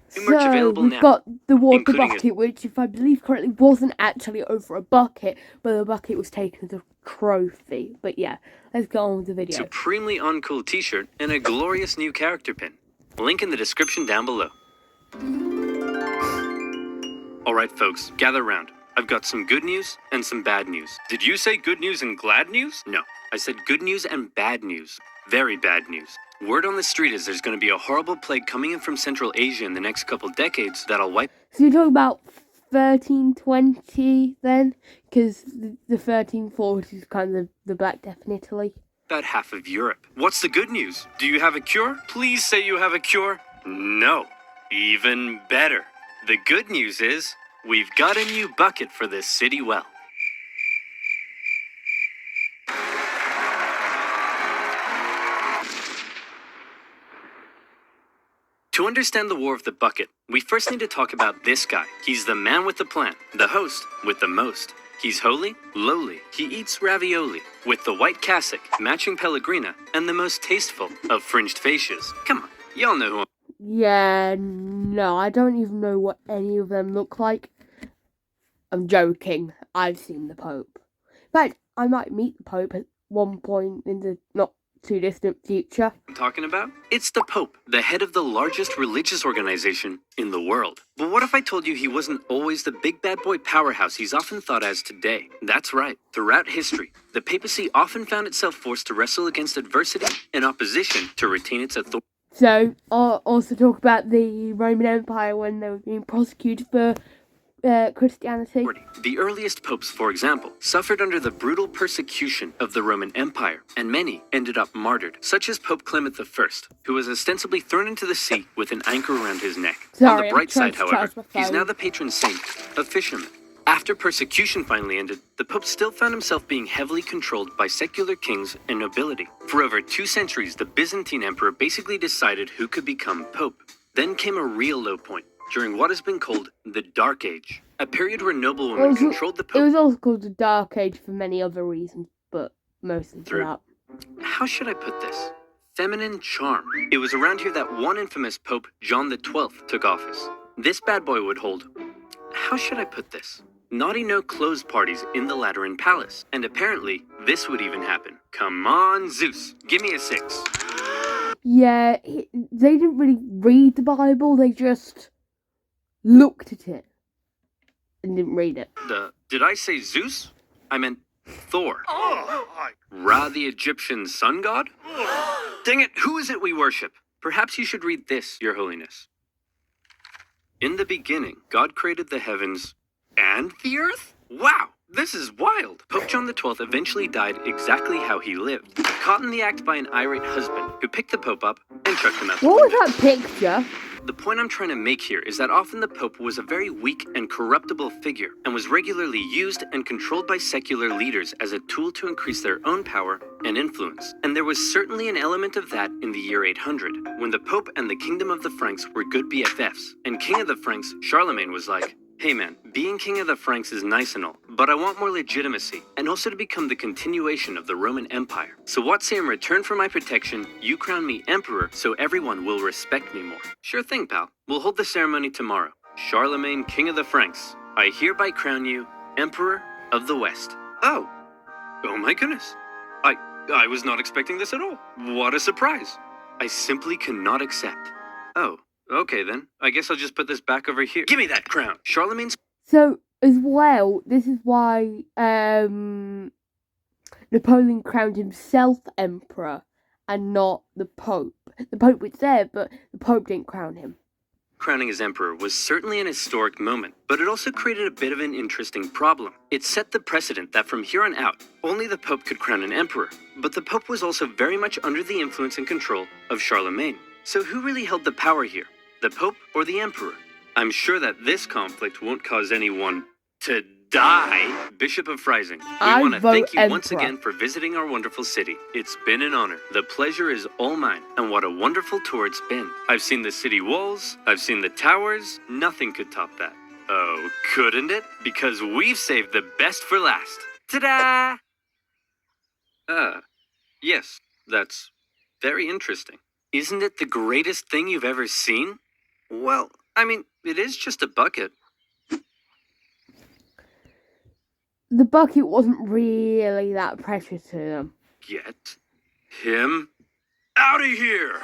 So we've got the water bucket, which, if I believe correctly, wasn't actually over a bucket, but the bucket was taken as a trophy. But yeah, let's go on with the video. Supremely uncool t-shirt and a glorious new character pin. Link in the description down below. Alright folks, gather round. I've got some good news and some bad news. Did you say good news and glad news? No, I said good news and bad news. Very bad news. Word on the street is there's going to be a horrible plague coming in from Central Asia in the next couple decades that'll wipe... So you're talking about 1320 then? Because the 1340s is kind of the Black Death in Italy. About half of Europe. What's the good news? Do you have a cure? Please say you have a cure. No. Even better. The good news is we've got a new bucket for this city well. To understand the War of the Bucket, we first need to talk about this guy. He's the man with the plan, the host with the most. He's holy, lowly, he eats ravioli, with the white cassock, matching pellegrina, and the most tasteful of fringed fascias. Come on, y'all know who I'm... Yeah, no, I don't even know what any of them look like. I'm joking, I've seen the Pope. In fact, I might meet the Pope at one point in the not too distant future. Talking about? It's the Pope, the head of the largest religious organization in the world. But what if I told you he wasn't always the big bad boy powerhouse he's often thought as today? That's right. Throughout history, the papacy often found itself forced to wrestle against adversity and opposition to retain its authority. So, also talk about the Roman Empire when they were being prosecuted for Christianity. The earliest popes, for example, suffered under the brutal persecution of the Roman Empire, and many ended up martyred, such as Pope Clement I, who was ostensibly thrown into the sea with an anchor around his neck. On the bright side, however, he's now the patron saint of fishermen. After persecution finally ended, the Pope still found himself being heavily controlled by secular kings and nobility. For over 2 centuries, the Byzantine emperor basically decided who could become Pope. Then came a real low point, during what has been called the Dark Age, a period where noblewomen controlled the Pope. It was also called the Dark Age for many other reasons, but mostly for that. How should I put this? Feminine charm. It was around here that one infamous Pope, John XII, took office. This bad boy would hold... How should I put this? Naughty no-clothes parties in the Lateran Palace. And apparently, this would even happen. Come on, Zeus. Give me a 6. Yeah, they didn't really read the Bible, they just looked at it and didn't read it. Did I say Zeus? I meant Thor. Ra, the Egyptian sun god? Dang it, who is it we worship? Perhaps you should read this, Your Holiness. In the beginning, God created the heavens and the earth? Wow, this is wild. Pope John XII eventually died exactly how he lived, caught in the act by an irate husband who picked the Pope up and chucked him out. What was that picture? The point I'm trying to make here is that often the Pope was a very weak and corruptible figure and was regularly used and controlled by secular leaders as a tool to increase their own power and influence. And there was certainly an element of that in the year 800, when the Pope and the Kingdom of the Franks were good BFFs, and King of the Franks, Charlemagne, was like, hey man, being King of the Franks is nice and all, but I want more legitimacy, and also to become the continuation of the Roman Empire. So what say in return for my protection, you crown me emperor so everyone will respect me more? Sure thing, pal. We'll hold the ceremony tomorrow. Charlemagne, King of the Franks, I hereby crown you Emperor of the West. Oh my goodness. I was not expecting this at all. What a surprise. I simply cannot accept. Oh. Okay then, I guess I'll just put this back over here. Give me that crown! Charlemagne's... So, as well, this is why Napoleon crowned himself emperor and not the Pope. The Pope was there, but the Pope didn't crown him. Crowning as emperor was certainly an historic moment, but it also created a bit of an interesting problem. It set the precedent that from here on out, only the Pope could crown an emperor, but the Pope was also very much under the influence and control of Charlemagne. So who really held the power here? The Pope or the Emperor? I'm sure that this conflict won't cause anyone to die. Bishop of Freising, we want to thank you once again for visiting our wonderful city. It's been an honor. The pleasure is all mine, and what a wonderful tour it's been. I've seen the city walls, I've seen the towers, nothing could top that. Oh, couldn't it? Because we've saved the best for last. Ta-da! Yes, that's very interesting. Isn't it the greatest thing you've ever seen? Well, I mean, it is just a bucket. The bucket wasn't really that precious to them. Get him out of here!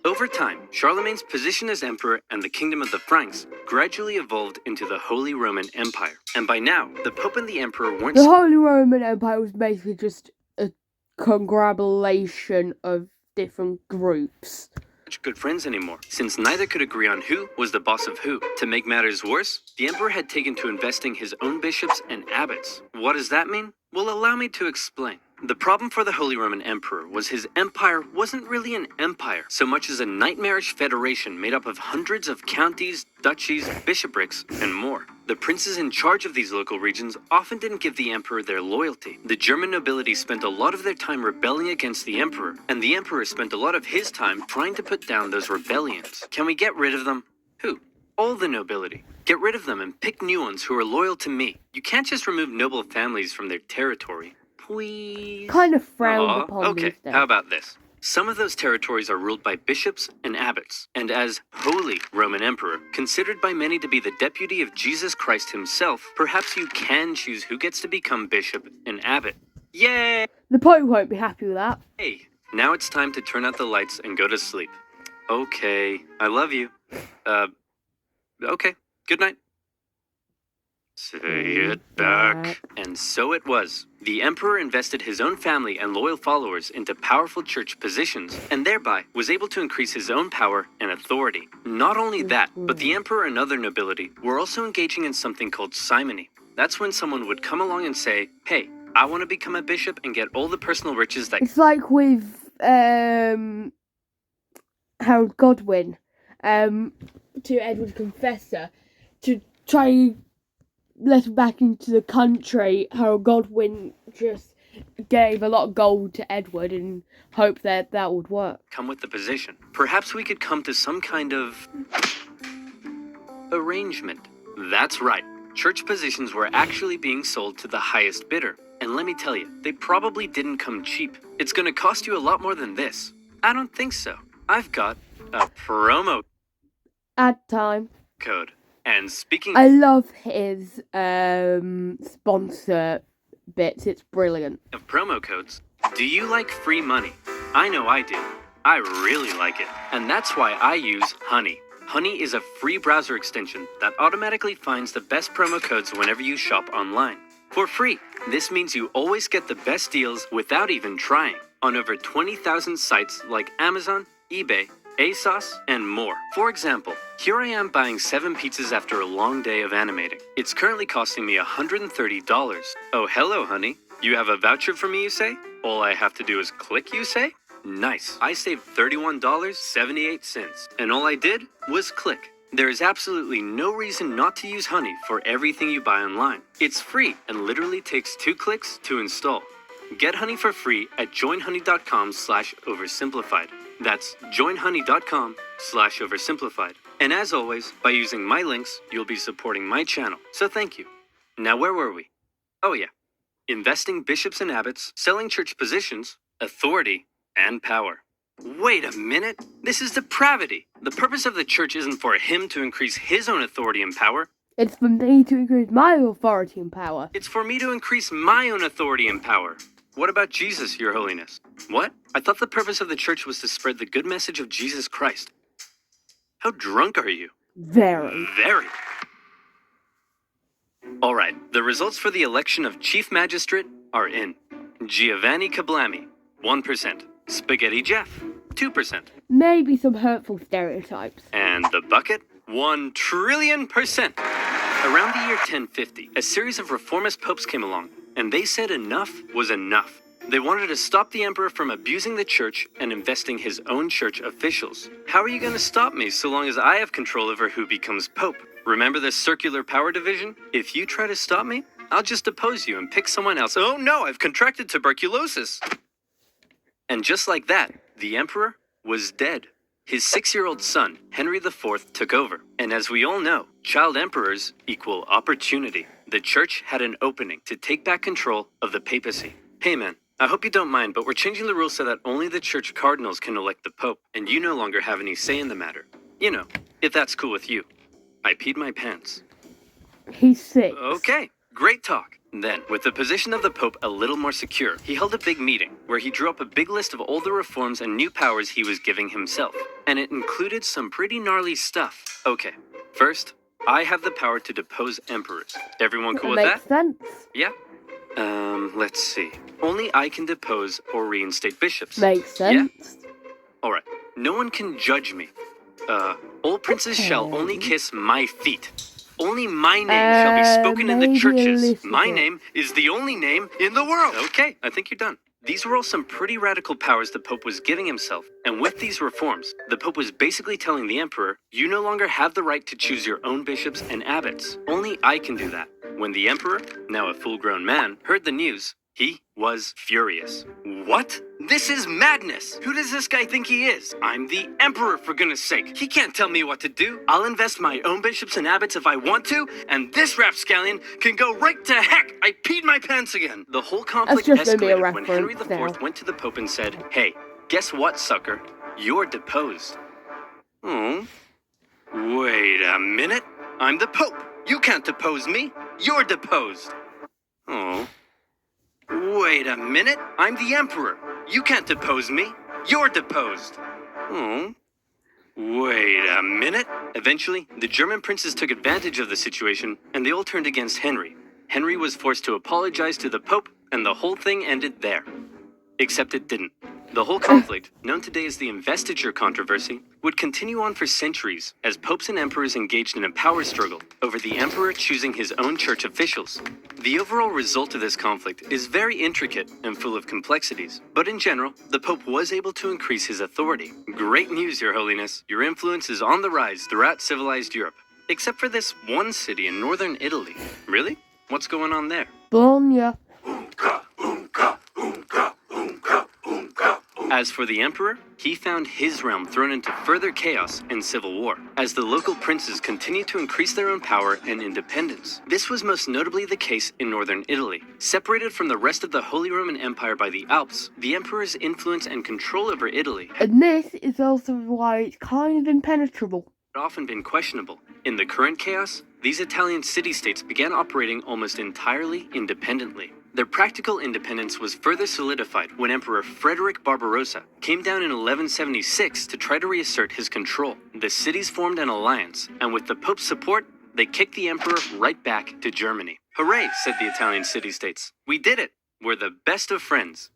Over time, Charlemagne's position as emperor and the kingdom of the Franks gradually evolved into the Holy Roman Empire. And by now, the Pope and the Emperor weren't The Holy Roman Empire was basically just a congratulation of different groups. such good friends anymore, since neither could agree on who was the boss of who. To make matters worse, the Emperor had taken to investing his own bishops and abbots. What does that mean? Well, allow me to explain. The problem for the Holy Roman Emperor was his empire wasn't really an empire, so much as a nightmarish federation made up of hundreds of counties, duchies, bishoprics, and more. The princes in charge of these local regions often didn't give the emperor their loyalty. The German nobility spent a lot of their time rebelling against the emperor, and the emperor spent a lot of his time trying to put down those rebellions. Can we get rid of them? Who? All the nobility. Get rid of them and pick new ones who are loyal to me. You can't just remove noble families from their territory. Please. Kind of frowned upon Okay, these days. how about this? Some of those territories are ruled by bishops and abbots, and as Holy Roman Emperor, considered by many to be the deputy of Jesus Christ himself, perhaps you can choose who gets to become bishop and abbot. Yay! The Pope won't be happy with that. Hey, now it's time to turn out the lights and go to sleep. Okay, I love you. Okay, good night. Say it back. And so it was. The emperor invested his own family and loyal followers into powerful church positions, and thereby was able to increase his own power and authority. Not only that, but the emperor and other nobility were also engaging in something called simony. That's when someone would come along and say, hey, I want to become a bishop and get all the personal riches that... It's like with Harold Godwin to Edward Confessor to try let him back into the country. Harold Godwin just gave a lot of gold to Edward and hoped that that would work. Come with the position. Perhaps we could come to some kind of arrangement. That's right. Church positions were actually being sold to the highest bidder. And let me tell you, they probably didn't come cheap. It's gonna cost you a lot more than this. I don't think so. I've got a promo Ad time. code. And speaking I love his sponsor bits. It's brilliant. of promo codes, do you like free money? I know I do. I really like it. And that's why I use Honey. Honey is a free browser extension that automatically finds the best promo codes whenever you shop online. For free. This means you always get the best deals without even trying on over 20,000 sites like Amazon, eBay, ASOS, and more. For example, here I am buying 7 pizzas after a long day of animating. It's currently costing me $130. Oh, hello, honey. You have a voucher for me, you say? All I have to do is click, you say? Nice. I saved $31.78, and all I did was click. There is absolutely no reason not to use Honey for everything you buy online. It's free and literally takes 2 clicks to install. Get Honey for free at joinhoney.com/oversimplified. That's joinhoney.com/oversimplified. And as always, by using my links, you'll be supporting my channel. So thank you. Now where were we? Oh yeah. Investing bishops and abbots, selling church positions, authority, and power. Wait a minute. This is depravity. The purpose of the church isn't for him to increase his own authority and power. It's for me to increase my authority and power. It's for me to increase my own authority and power. What about Jesus, Your Holiness? What? I thought the purpose of the church was to spread the good message of Jesus Christ. How drunk are you? Very. Very. All right, the results for the election of Chief Magistrate are in. Giovanni Kablami, 1%. Spaghetti Jeff, 2%. Maybe some hurtful stereotypes. And the bucket, 1 trillion%. Around the year 1050, a series of reformist popes came along, and they said enough was enough. They wanted to stop the emperor from abusing the church and investing his own church officials. How are you going to stop me so long as I have control over who becomes pope? Remember the circular power division? If you try to stop me, I'll just depose you and pick someone else. Oh no, I've contracted tuberculosis. And just like that, the emperor was dead. His 6-year-old son, Henry IV, took over. And as we all know, child emperors equal opportunity. The church had an opening to take back control of the papacy. Hey man, I hope you don't mind, but we're changing the rules so that only the church cardinals can elect the Pope, and you no longer have any say in the matter. You know, if that's cool with you. I peed my pants. He's 6. Okay, great talk. Then, with the position of the Pope a little more secure, he held a big meeting where he drew up a big list of all the reforms and new powers he was giving himself. And it included some pretty gnarly stuff. Okay, first, I have the power to depose emperors. Everyone cool with that? Makes sense. Yeah? Let's see. Only I can depose or reinstate bishops. Makes sense. Alright, no one can judge me. All princes shall only kiss my feet. Only my name shall be spoken in the maybe a churches. little My bit. name is the only name in the world. Okay, I think you're done. These were all some pretty radical powers the Pope was giving himself. And with these reforms, the Pope was basically telling the Emperor, you no longer have the right to choose your own bishops and abbots. Only I can do that. When the Emperor, now a full-grown man, heard the news, he was furious. What? This is madness! Who does this guy think he is? I'm the Emperor, for goodness sake. He can't tell me what to do. I'll invest my own bishops and abbots if I want to, and this rapscallion can go right to heck! I peed my pants again! The whole conflict That's just gonna be a escalated when Henry reference IV now. went to the Pope and said, hey, guess what, sucker? You're deposed. Oh? Wait a minute. I'm the Pope. You can't depose me. You're deposed. Oh. Wait a minute. I'm the Emperor. You can't depose me. You're deposed. Oh. Wait a minute. Eventually, the German princes took advantage of the situation, and they all turned against Henry. Henry was forced to apologize to the Pope, and the whole thing ended there. Except it didn't. The whole conflict, known today as the investiture controversy, would continue on for centuries as popes and emperors engaged in a power struggle over the emperor choosing his own church officials. The overall result of this conflict is very intricate and full of complexities, but in general, the Pope was able to increase his authority. Great news, Your Holiness. Your influence is on the rise throughout civilized Europe, except for this one city in northern Italy. Really? What's going on there? Bologna. As for the emperor, he found his realm thrown into further chaos and civil war, as the local princes continued to increase their own power and independence. This was most notably the case in northern Italy. Separated from the rest of the Holy Roman Empire by the Alps, the emperor's influence and control over Italy had And this is also why it's kind of impenetrable. often been questionable. In the current chaos, these Italian city-states began operating almost entirely independently. Their practical independence was further solidified when Emperor Frederick Barbarossa came down in 1176 to try to reassert his control. The cities formed an alliance, and with the Pope's support, they kicked the emperor right back to Germany. Hooray, said the Italian city-states. We did it! We're the best of friends.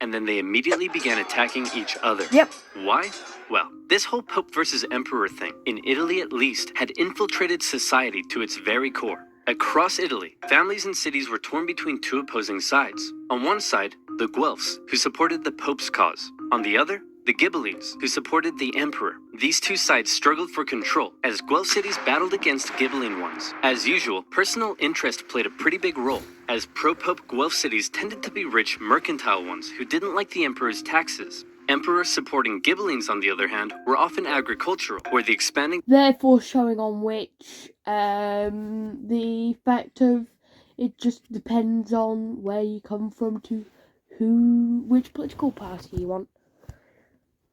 And then they immediately began attacking each other. Yep. Why? Well, this whole Pope versus Emperor thing, in Italy at least, had infiltrated society to its very core. Across Italy, families and cities were torn between two opposing sides. On one side, the Guelphs, who supported the Pope's cause. On the other, the Ghibellines, who supported the Emperor. These two sides struggled for control as Guelph cities battled against Ghibelline ones. As usual, personal interest played a pretty big role, as pro-Pope Guelph cities tended to be rich mercantile ones who didn't like the Emperor's taxes. Emperors supporting Ghibellines, on the other hand, were often agricultural, where the expanding Therefore showing on which the effect of it just depends on where you come from to which political party you want.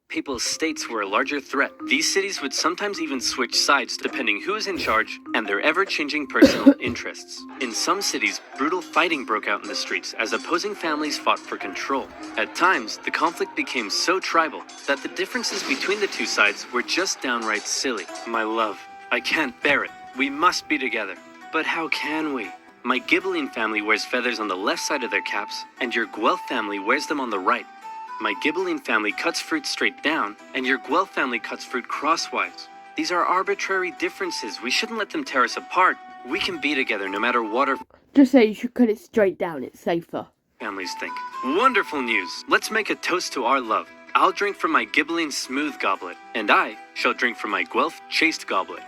Papal states were a larger threat. These cities would sometimes even switch sides depending who is in charge and their ever-changing personal interests. In some cities, brutal fighting broke out in the streets as opposing families fought for control. At times, the conflict became so tribal that the differences between the two sides were just downright silly. My love, I can't bear it. We must be together. But how can we? My Ghibelline family wears feathers on the left side of their caps, and your Guelph family wears them on the right. My Ghibelline family cuts fruit straight down, and your Guelph family cuts fruit crosswise. These are arbitrary differences. We shouldn't let them tear us apart. We can be together no matter what our Just say you should cut it straight down, it's safer. families think. Wonderful news. Let's make a toast to our love. I'll drink from my Ghibelline smooth goblet, and I shall drink from my Guelph chaste goblet.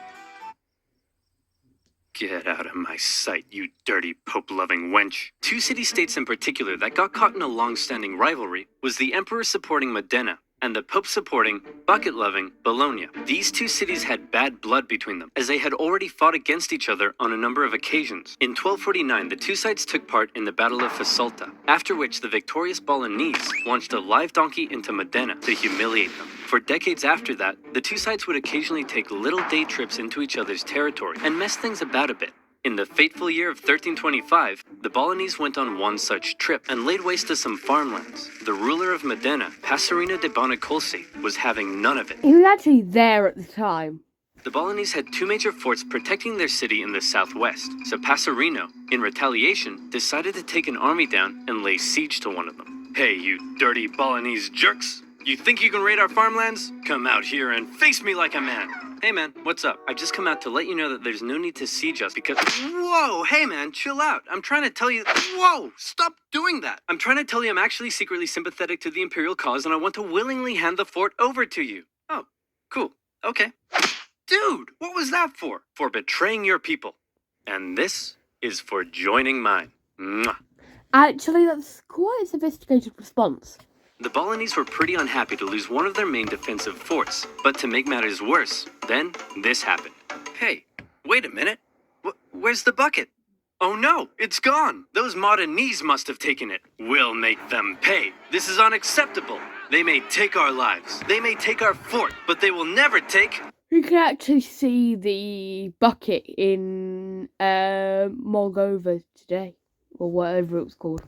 Get out of my sight, you dirty Pope-loving wench. Two city-states in particular that got caught in a long-standing rivalry was the Emperor supporting Modena and the Pope-supporting, bucket-loving Bologna. These two cities had bad blood between them, as they had already fought against each other on a number of occasions. In 1249, the two sides took part in the Battle of Fasolta, after which the victorious Bolognese launched a live donkey into Modena to humiliate them. For decades after that, the two sides would occasionally take little day trips into each other's territory and mess things about a bit. In the fateful year of 1325, the Bolognese went on one such trip and laid waste to some farmlands. The ruler of Modena, Passerino de Bonacolsi, was having none of it. He was actually there at the time. The Bolognese had two major forts protecting their city in the southwest, so Passerino, in retaliation, decided to take an army down and lay siege to one of them. Hey, you dirty Bolognese jerks! You think you can raid our farmlands? Come out here and face me like a man! Hey man, what's up? I've just come out to let you know that there's no need to siege us because— Whoa, hey man, chill out. I'm trying to tell you— Whoa, stop doing that. I'm trying to tell you I'm actually secretly sympathetic to the Imperial cause and I want to willingly hand the fort over to you. Oh, cool. Okay. Dude, what was that for? For betraying your people. And this is for joining mine. Mwah. Actually, that's quite a sophisticated response. The Bolognese were pretty unhappy to lose one of their main defensive forts, but to make matters worse, then this happened. Hey, wait a minute. Where's the bucket? Oh no, it's gone. Those Modenese must have taken it. We'll make them pay. This is unacceptable. They may take our lives. They may take our fort, but they will never take— You can actually see the bucket in Moldova today, or whatever it was called.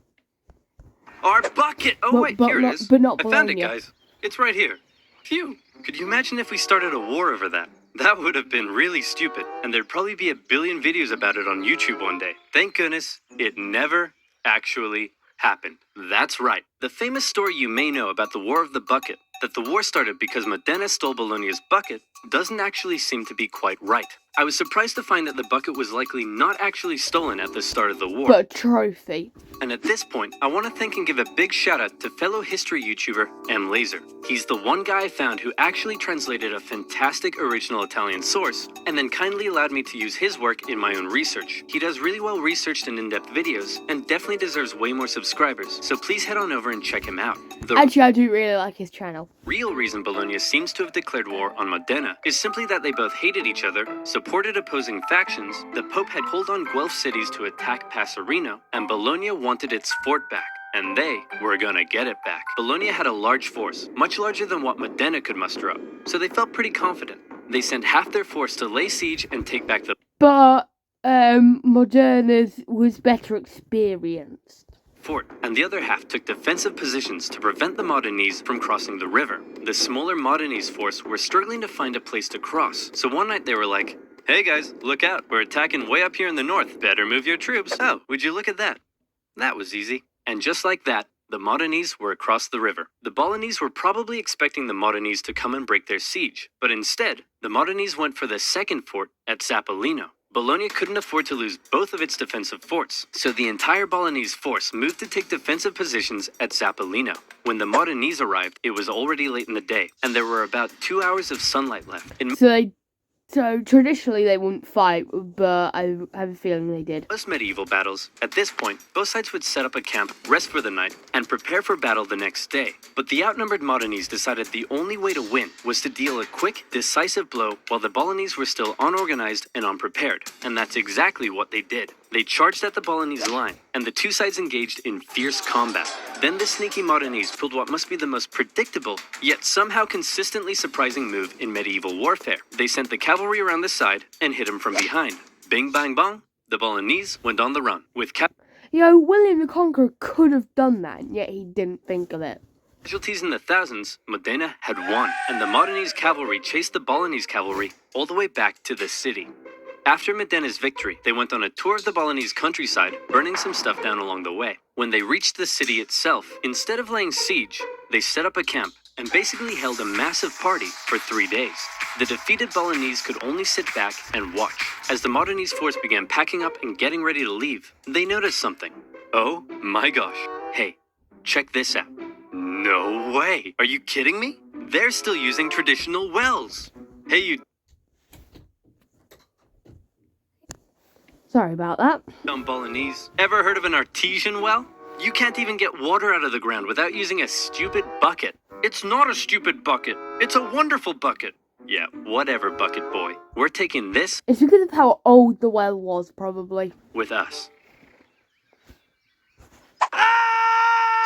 our bucket! Oh wait, here it is. But not I found it, Bologna. guys. It's right here. Phew. Could you imagine if we started a war over that? That would have been really stupid, and there'd probably be a billion videos about it on YouTube one day. Thank goodness it never actually happened. That's right. The famous story you may know about the War of the Bucket, that the war started because Modena stole Bologna's bucket, doesn't actually seem to be quite right. I was surprised to find that the bucket was likely not actually stolen at the start of the war. But a trophy. And at this point, I want to thank and give a big shout out to fellow history YouTuber M. Laser. He's the one guy I found who actually translated a fantastic original Italian source, and then kindly allowed me to use his work in my own research. He does really well researched and in-depth videos, and definitely deserves way more subscribers, so please head on over and check him out. The Actually, I do really like his channel. real reason Bologna seems to have declared war on Modena is simply that they both hated each other, supported opposing factions, the Pope had called on Guelph cities to attack Passerino, and Bologna wanted its fort back. And they were gonna get it back. Bologna had a large force, much larger than what Modena could muster up, so they felt pretty confident. They sent half their force to lay siege and take back the But Moderna's was better experienced. fort, and the other half took defensive positions to prevent the Modenese from crossing the river. The smaller Modenese force were struggling to find a place to cross, so one night they were like, "Hey guys, look out, we're attacking way up here in the north. Better move your troops." Oh, would you look at that? That was easy. And just like that, the Modenese were across the river. The Bolognese were probably expecting the Modenese to come and break their siege, but instead, the Modenese went for the second fort at Zappolino. Bologna couldn't afford to lose both of its defensive forts, so the entire Bolognese force moved to take defensive positions at Zappolino. When the Modenese arrived, it was already late in the day, and there were about 2 hours of sunlight left. In So traditionally they wouldn't fight, but I have a feeling they did. most medieval battles, at this point, both sides would set up a camp, rest for the night, and prepare for battle the next day. But the outnumbered Modenese decided the only way to win was to deal a quick, decisive blow while the Bolognese were still unorganized and unprepared. And that's exactly what they did. They charged at the Bolognese line, and the two sides engaged in fierce combat. Then the sneaky Modenese pulled what must be the most predictable, yet somehow consistently surprising move in medieval warfare. They sent the cavalry around the side and hit them from behind. Bing bang bong, the Bolognese went on the run. With William the Conqueror could have done that, and yet he didn't think of it. casualties in the thousands, Modena had won, and the Modenese cavalry chased the Bolognese cavalry all the way back to the city. After Modena's victory, they went on a tour of the Bolognese countryside, burning some stuff down along the way. When they reached the city itself, instead of laying siege, they set up a camp and basically held a massive party for 3 days. The defeated Bolognese could only sit back and watch. As the Modenese force began packing up and getting ready to leave, they noticed something. Oh my gosh. Hey, check this out. No way. Are you kidding me? They're still using traditional wells. Hey, you Sorry about that. dumb Bolognese. Ever heard of an artesian well? You can't even get water out of the ground without using a stupid bucket. It's not a stupid bucket. It's a wonderful bucket. Yeah, whatever, bucket boy. We're taking this It's because of how old the well was, probably. with us.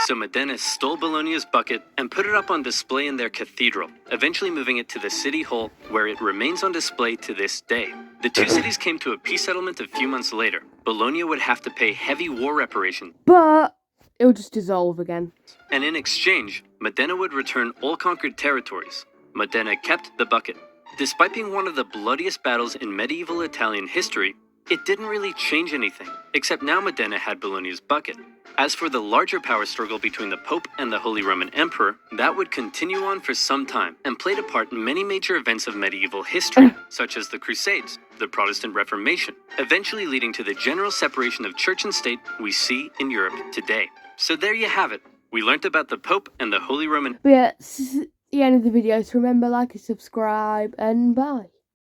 So Modena stole Bologna's bucket and put it up on display in their cathedral, eventually moving it to the city hall, where it remains on display to this day. The two cities came to a peace settlement a few months later. Bologna would have to pay heavy war reparations, But it'll just dissolve again. and in exchange, Modena would return all conquered territories. Modena kept the bucket. Despite being one of the bloodiest battles in medieval Italian history, it didn't really change anything, except now Modena had Bologna's bucket. As for the larger power struggle between the Pope and the Holy Roman Emperor, that would continue on for some time and played a part in many major events of medieval history, such as the Crusades, the Protestant Reformation, eventually leading to the general separation of church and state we see in Europe today. So there you have it. We learnt about the Pope and the Holy Roman. But yeah, this is the end of the video. So remember, like and subscribe, and bye.